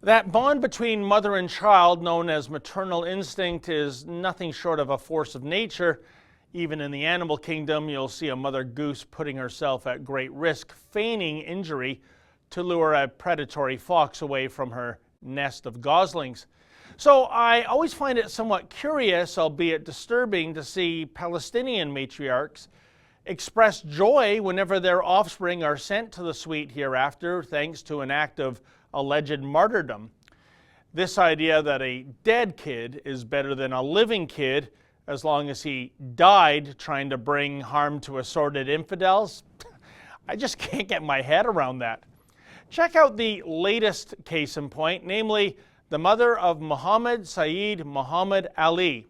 That bond between mother and child, known as maternal instinct, is nothing short of a force of nature. Even in the animal kingdom, you'll see a mother goose putting herself at great risk, feigning injury to lure a predatory fox away from her nest of goslings. So I always find it somewhat curious, albeit disturbing, to see Palestinian matriarchs express joy whenever their offspring are sent to the sweet hereafter thanks to an act of alleged martyrdom. This idea that a dead kid is better than a living kid as long as he died trying to bring harm to assorted infidels, I just can't get my head around that. Check out the latest case in point, namely the mother of Muhammad Saeed Muhammad Ali.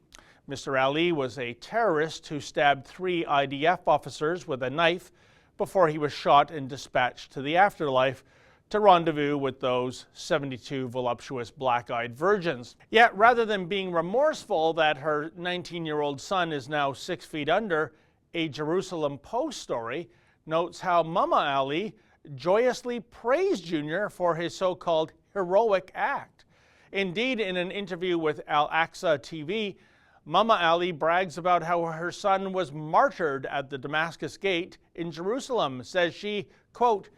Mr. Ali was a terrorist who stabbed 3 IDF officers with a knife before he was shot and dispatched to the afterlife to rendezvous with those 72 voluptuous black-eyed virgins. Yet, rather than being remorseful that her 19-year-old son is now 6 feet under, a Jerusalem Post story notes how Mama Ali joyously praised Junior for his so-called heroic act. Indeed, in an interview with Al-Aqsa TV, Mama Ali brags about how her son was martyred at the Damascus Gate in Jerusalem. Says she, quote,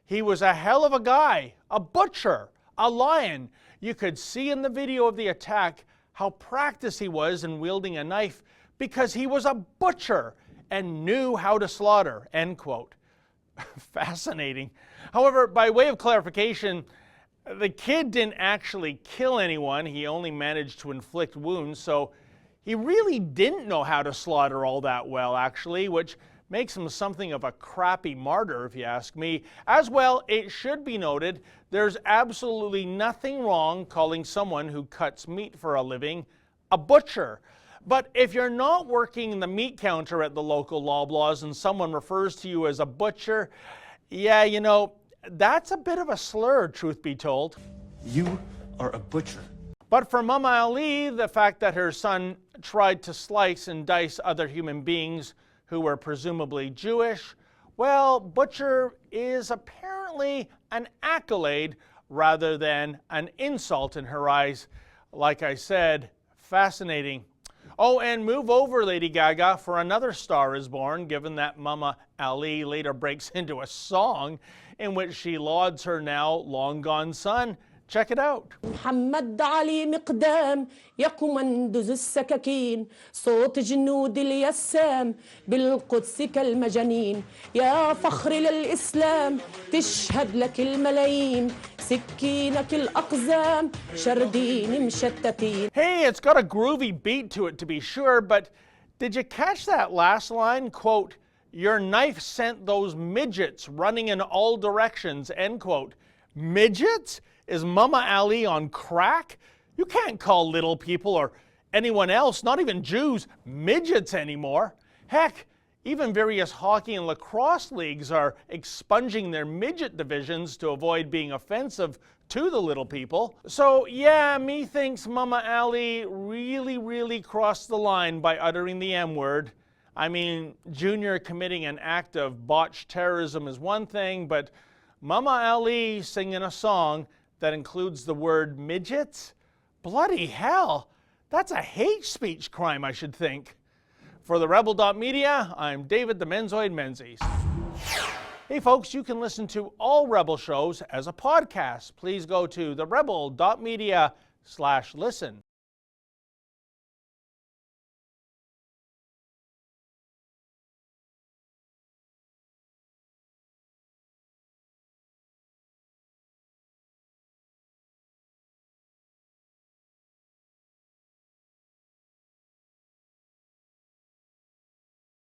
"He was a hell of a guy, a butcher, a lion. You could see in the video of the attack how practiced he was in wielding a knife because he was a butcher and knew how to slaughter," end quote. Fascinating. However, by way of clarification, the kid didn't actually kill anyone. He only managed to inflict wounds, so he really didn't know how to slaughter all that well, actually, which makes him something of a crappy martyr, if you ask me. As well, it should be noted, there's absolutely nothing wrong calling someone who cuts meat for a living a butcher. But if you're not working the meat counter at the local Loblaws and someone refers to you as a butcher, yeah, you know, that's a bit of a slur, truth be told. You are a butcher. But for Mama Ali, the fact that her son tried to slice and dice other human beings who were presumably Jewish, well, butcher is apparently an accolade rather than an insult in her eyes. Like I said, fascinating. Oh, and move over, Lady Gaga, for another star is born, given that Mama Ali later breaks into a song in which she lauds her now long-gone son. Check it out. محمد علي مقدام يا قمندز السكاكين صوت جنود اليسام بالقدس كالمجانين يا فخر للإسلام تشهد لك الملايين سكينك الأقزام شردين مشتتين. Hey, it's got a groovy beat to it to be sure, but did you catch that last line? Quote, "Your knife sent those midgets running in all directions," end quote. Midgets? Is Mama Ali on crack? You can't call little people or anyone else, not even Jews, midgets anymore. Heck, even various hockey and lacrosse leagues are expunging their midget divisions to avoid being offensive to the little people. So yeah, me thinks Mama Ali really crossed the line by uttering the M-word. I mean, Junior committing an act of botched terrorism is one thing, but Mama Ali singing a song that includes the word midgets? Bloody hell, that's a hate speech crime, I should think. For the Rebel.media, I'm David the Menzoid Menzies. Hey folks, you can listen to all Rebel shows as a podcast. Please go to therebel.media/listen.